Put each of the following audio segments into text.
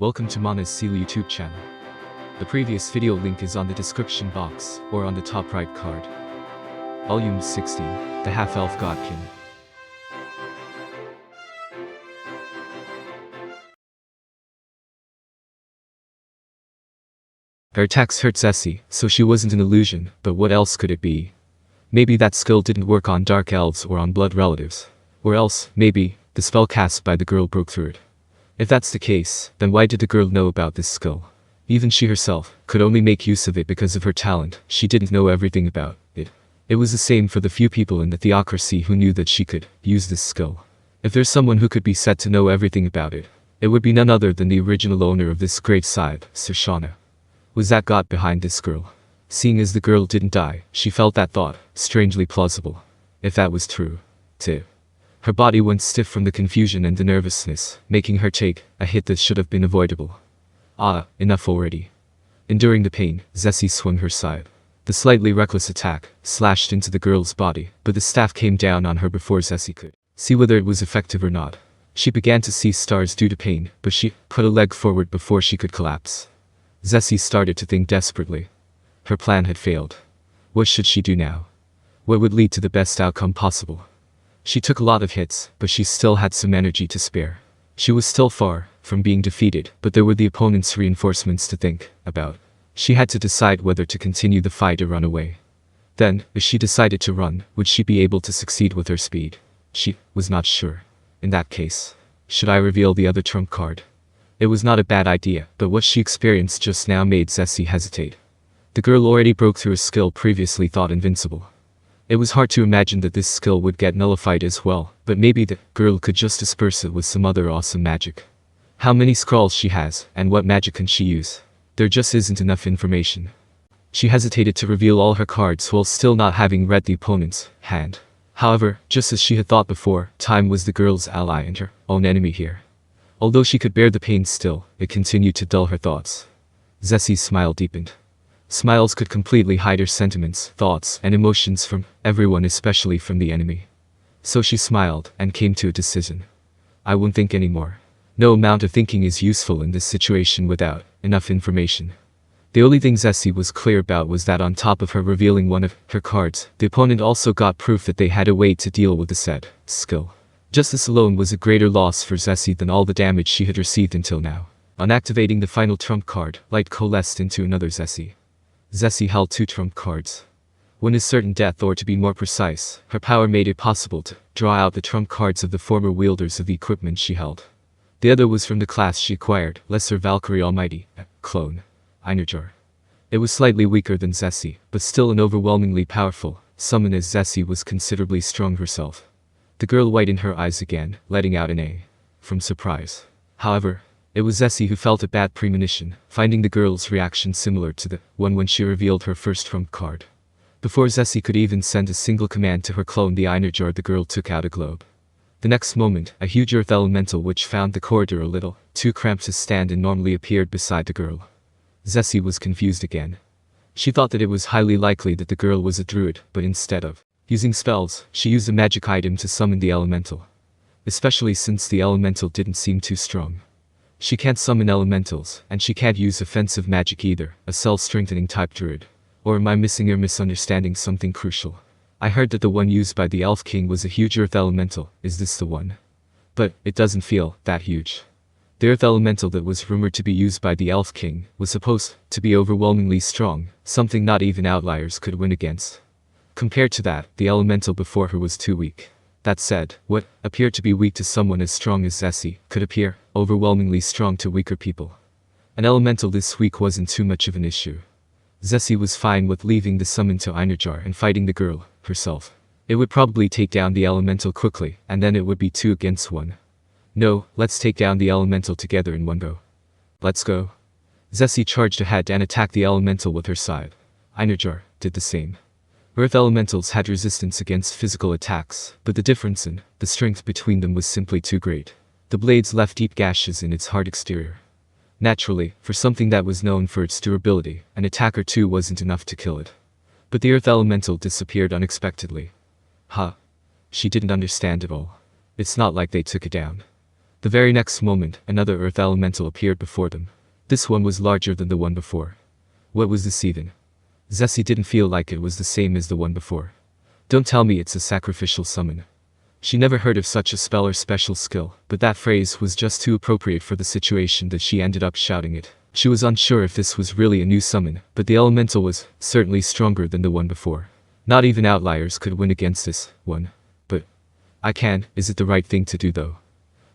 Welcome to Mana's Seal YouTube channel. The previous video link is on the description box or on the top right card. Volume 16, The Half-Elf Godkin. Her attacks hurt Zessie, so she wasn't an illusion, but what else could it be? Maybe that skill didn't work on dark elves or on blood relatives. Or else, maybe, the spell cast by the girl broke through it. If that's the case, then why did the girl know about this skill? Even she herself could only make use of it because of her talent. She didn't know everything about it. It was the same for the few people in the theocracy who knew that she could use this skill. If there's someone who could be said to know everything about it, it would be none other than the original owner of this great scythe, Zesshi. Was that God behind this girl? Seeing as the girl didn't die, she felt that thought strangely plausible. If that was true, too. Her body went stiff from the confusion and the nervousness, making her take a hit that should have been avoidable. Enough already. Enduring the pain, Zessie swung her scythe. The slightly reckless attack slashed into the girl's body, but the staff came down on her before Zessie could see whether it was effective or not. She began to see stars due to pain, but she put a leg forward before she could collapse. Zessie started to think desperately. Her plan had failed. What should she do now? What would lead to the best outcome possible? She took a lot of hits, but she still had some energy to spare. She was still far from being defeated, but there were the opponent's reinforcements to think about. She had to decide whether to continue the fight or run away. Then, if she decided to run, would she be able to succeed with her speed? She was not sure. In that case, should I reveal the other trump card? It was not a bad idea, but what she experienced just now made Zessie hesitate. The girl already broke through a skill previously thought invincible. It was hard to imagine that this skill would get nullified as well, but maybe the girl could just disperse it with some other awesome magic. How many scrolls she has, and what magic can she use? There just isn't enough information. She hesitated to reveal all her cards while still not having read the opponent's hand. However, just as she had thought before, time was the girl's ally and her own enemy here. Although she could bear the pain still, it continued to dull her thoughts. Zessie's smile deepened. Smiles could completely hide her sentiments, thoughts, and emotions from everyone, especially from the enemy. So she smiled and came to a decision. I won't think anymore. No amount of thinking is useful in this situation without enough information. The only thing Zessie was clear about was that on top of her revealing one of her cards, the opponent also got proof that they had a way to deal with the said skill. Just this alone was a greater loss for Zessie than all the damage she had received until now. On activating the final trump card, light coalesced into another Zessie. Zessie held two trump cards. One is certain death, or to be more precise, her power made it possible to draw out the trump cards of the former wielders of the equipment she held. The other was from the class she acquired, Lesser Valkyrie Almighty, a clone, Einherjar. It was slightly weaker than Zessie, but still an overwhelmingly powerful summon, as Zessie was considerably strong herself. The girl widened her eyes again, letting out an A from surprise. However, it was Zessie who felt a bad premonition, finding the girl's reaction similar to the one when she revealed her first trump card. Before Zessie could even send a single command to her clone the Einherjar, the girl took out a globe. The next moment, a huge earth elemental which found the corridor a little too cramped to stand and normally appeared beside the girl. Zessie was confused again. She thought that it was highly likely that the girl was a druid, but instead of using spells, she used a magic item to summon the elemental. Especially since the elemental didn't seem too strong. She can't summon elementals, and she can't use offensive magic either, a cell-strengthening type druid. Or am I missing or misunderstanding something crucial? I heard that the one used by the Elf King was a huge earth elemental. Is this the one? But it doesn't feel that huge. The earth elemental that was rumored to be used by the Elf King was supposed to be overwhelmingly strong, something not even outliers could win against. Compared to that, the elemental before her was too weak. That said, what appeared to be weak to someone as strong as Zessie could appear overwhelmingly strong to weaker people. An elemental this weak wasn't too much of an issue. Zessie was fine with leaving the summon to Einherjar and fighting the girl herself. It would probably take down the elemental quickly, and then it would be 2 against 1. No, let's take down the elemental together in one go. Let's go. Zessie charged ahead and attacked the elemental with her scythe. Einherjar did the same. Earth elementals had resistance against physical attacks, but the difference in the strength between them was simply too great. The blades left deep gashes in its hard exterior. Naturally, for something that was known for its durability, an attack or two wasn't enough to kill it. But the earth elemental disappeared unexpectedly. She didn't understand at all. It's not like they took it down. The very next moment, another earth elemental appeared before them. This one was larger than the one before. What was this even? Zessie didn't feel like it was the same as the one before. Don't tell me it's a sacrificial summon. She never heard of such a spell or special skill, but that phrase was just too appropriate for the situation that she ended up shouting it. She was unsure if this was really a new summon, but the elemental was certainly stronger than the one before. Not even outliers could win against this one. But is it the right thing to do though?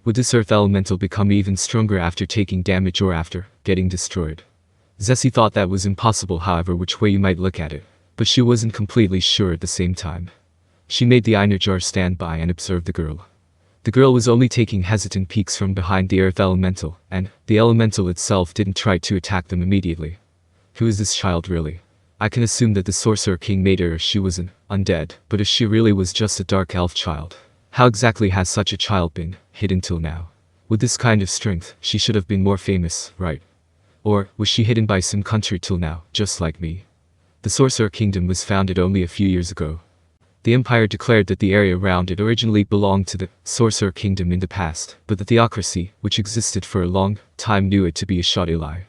Would this earth elemental become even stronger after taking damage or after getting destroyed? Zessie thought that was impossible, however which way you might look at it, but she wasn't completely sure at the same time. She made the Einherjar stand by and observe the girl. The girl was only taking hesitant peeks from behind the earth elemental, and the elemental itself didn't try to attack them immediately. Who is this child really? I can assume that the sorcerer king made her if she was an undead, but if she really was just a dark elf child, how exactly has such a child been hidden till now? With this kind of strength, she should have been more famous, right? Or was she hidden by some country till now, just like me? The Sorcerer Kingdom was founded only a few years ago. The Empire declared that the area around it originally belonged to the Sorcerer Kingdom in the past, but the theocracy, which existed for a long time, knew it to be a shoddy lie.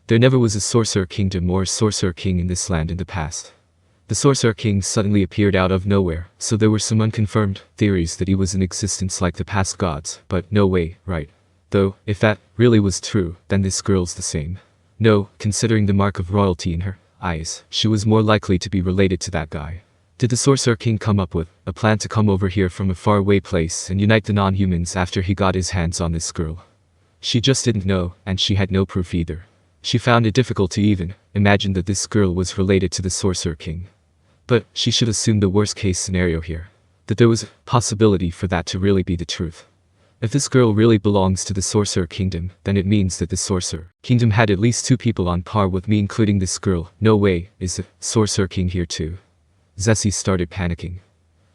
There never was a Sorcerer Kingdom or a Sorcerer King in this land in the past. The Sorcerer King suddenly appeared out of nowhere, so there were some unconfirmed theories that he was in existence like the past gods, but no way, right? Though, if that really was true, then this girl's the same. No, considering the mark of royalty in her eyes, she was more likely to be related to that guy. Did the Sorcerer King come up with a plan to come over here from a faraway place and unite the non-humans after he got his hands on this girl? She just didn't know, and she had no proof either. She found it difficult to even imagine that this girl was related to the Sorcerer King. But she should assume the worst-case scenario here, that there was a possibility for that to really be the truth. If this girl really belongs to the Sorcerer Kingdom, then it means that the Sorcerer Kingdom had at least 2 people on par with me, including this girl. No way, is the Sorcerer King here too? Zessie started panicking.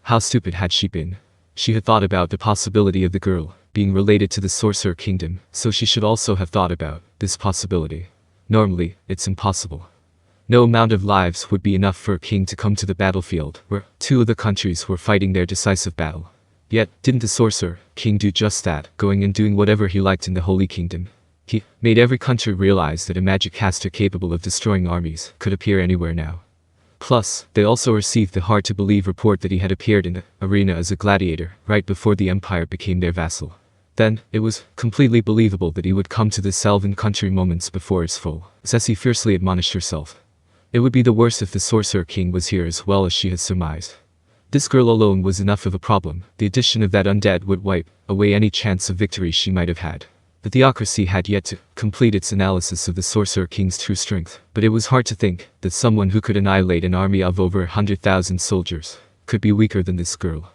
How stupid had she been? She had thought about the possibility of the girl being related to the Sorcerer Kingdom, so she should also have thought about this possibility. Normally, it's impossible. No amount of lives would be enough for a king to come to the battlefield, where 2 of the countries were fighting their decisive battle. Yet, didn't the Sorcerer King do just that, going and doing whatever he liked in the Holy Kingdom? He made every country realize that a magic caster capable of destroying armies could appear anywhere now. Plus, they also received the hard-to-believe report that he had appeared in the arena as a gladiator, right before the Empire became their vassal. Then, it was completely believable that he would come to this elven country moments before its fall. Zessie fiercely admonished herself. It would be the worst if the Sorcerer King was here as well as she had surmised. This girl alone was enough of a problem. The addition of that undead would wipe away any chance of victory she might have had. The theocracy had yet to complete its analysis of the Sorcerer King's true strength, but it was hard to think that someone who could annihilate an army of over 100,000 soldiers could be weaker than this girl.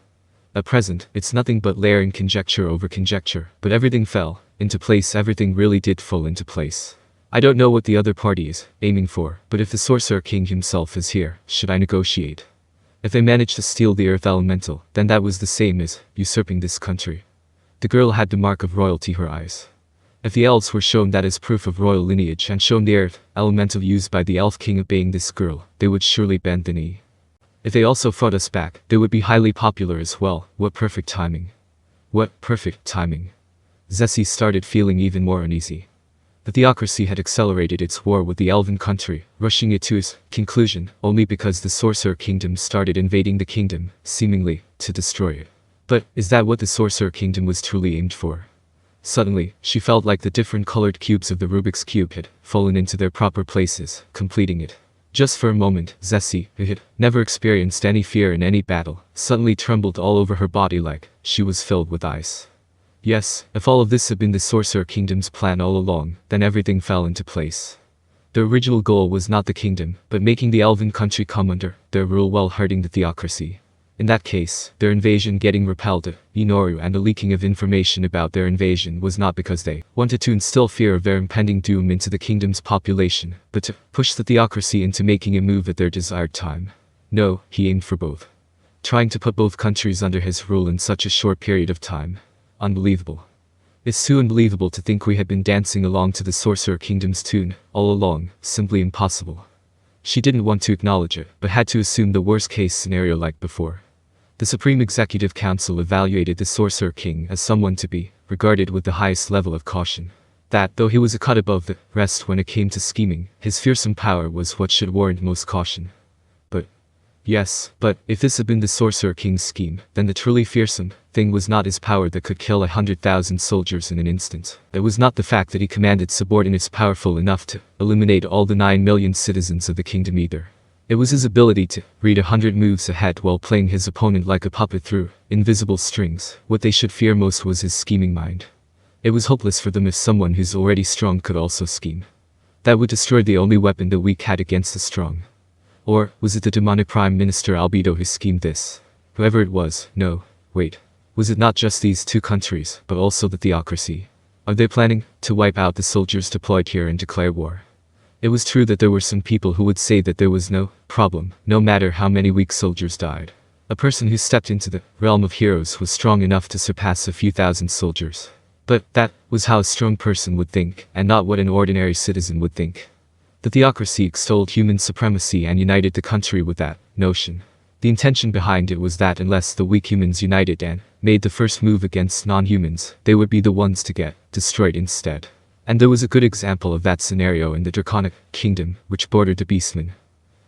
At present, it's nothing but layering conjecture over conjecture, but everything fell into place. Everything really did fall into place. I don't know what the other party is aiming for, but if the Sorcerer King himself is here, should I negotiate? If they managed to steal the Earth Elemental, then that was the same as usurping this country. The girl had the mark of royalty in her eyes. If the elves were shown that as proof of royal lineage and shown the Earth Elemental used by the Elf King obeying this girl, they would surely bend the knee. If they also fought us back, they would be highly popular as well. What perfect timing. What perfect timing. Zessie started feeling even more uneasy. The theocracy had accelerated its war with the elven country, rushing it to its conclusion only because the Sorcerer Kingdom started invading the kingdom, seemingly to destroy it. But is that what the Sorcerer Kingdom was truly aimed for? Suddenly, she felt like the different colored cubes of the Rubik's Cube had fallen into their proper places, completing it. Just for a moment, Zessie, who had never experienced any fear in any battle, suddenly trembled all over her body like she was filled with ice. Yes, if all of this had been the Sorcerer Kingdom's plan all along, then everything fell into place. The original goal was not the kingdom, but making the elven country come under their rule while hurting the theocracy. In that case, their invasion getting repelled, Inoru and the leaking of information about their invasion was not because they wanted to instill fear of their impending doom into the kingdom's population, but to push the theocracy into making a move at their desired time. No, he aimed for both. Trying to put both countries under his rule in such a short period of time. Unbelievable. It's too unbelievable to think we had been dancing along to the Sorcerer Kingdom's tune all along, simply impossible. She didn't want to acknowledge it, but had to assume the worst-case scenario like before. The Supreme Executive Council evaluated the Sorcerer King as someone to be regarded with the highest level of caution. That, though he was a cut above the rest when it came to scheming, his fearsome power was what should warrant most caution. But if this had been the Sorcerer King's scheme, then the truly fearsome thing was not his power that could kill 100,000 soldiers in an instant. It was not the fact that he commanded subordinates powerful enough to eliminate all the 9 million citizens of the kingdom either. It was his ability to read 100 moves ahead while playing his opponent like a puppet through invisible strings. What they should fear most was his scheming mind. It was hopeless for them if someone who's already strong could also scheme. That would destroy the only weapon the weak had against the strong. Or, was it the demonic Prime Minister Albedo who schemed this? Whoever it was, no, wait. Was it not just these two countries, but also the theocracy? Are they planning to wipe out the soldiers deployed here and declare war? It was true that there were some people who would say that there was no problem, no matter how many weak soldiers died. A person who stepped into the realm of heroes was strong enough to surpass a few thousand soldiers. But that was how a strong person would think, and not what an ordinary citizen would think. The theocracy extolled human supremacy and united the country with that notion. The intention behind it was that unless the weak humans united and made the first move against non-humans, they would be the ones to get destroyed instead. And there was a good example of that scenario in the Draconic Kingdom, which bordered the Beastmen.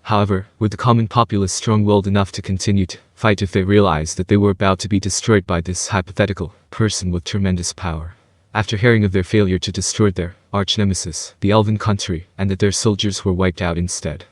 However, were the common populace strong-willed enough to continue to fight if they realized that they were about to be destroyed by this hypothetical person with tremendous power? After hearing of their failure to destroy their arch-nemesis, the Elven country, and that their soldiers were wiped out instead,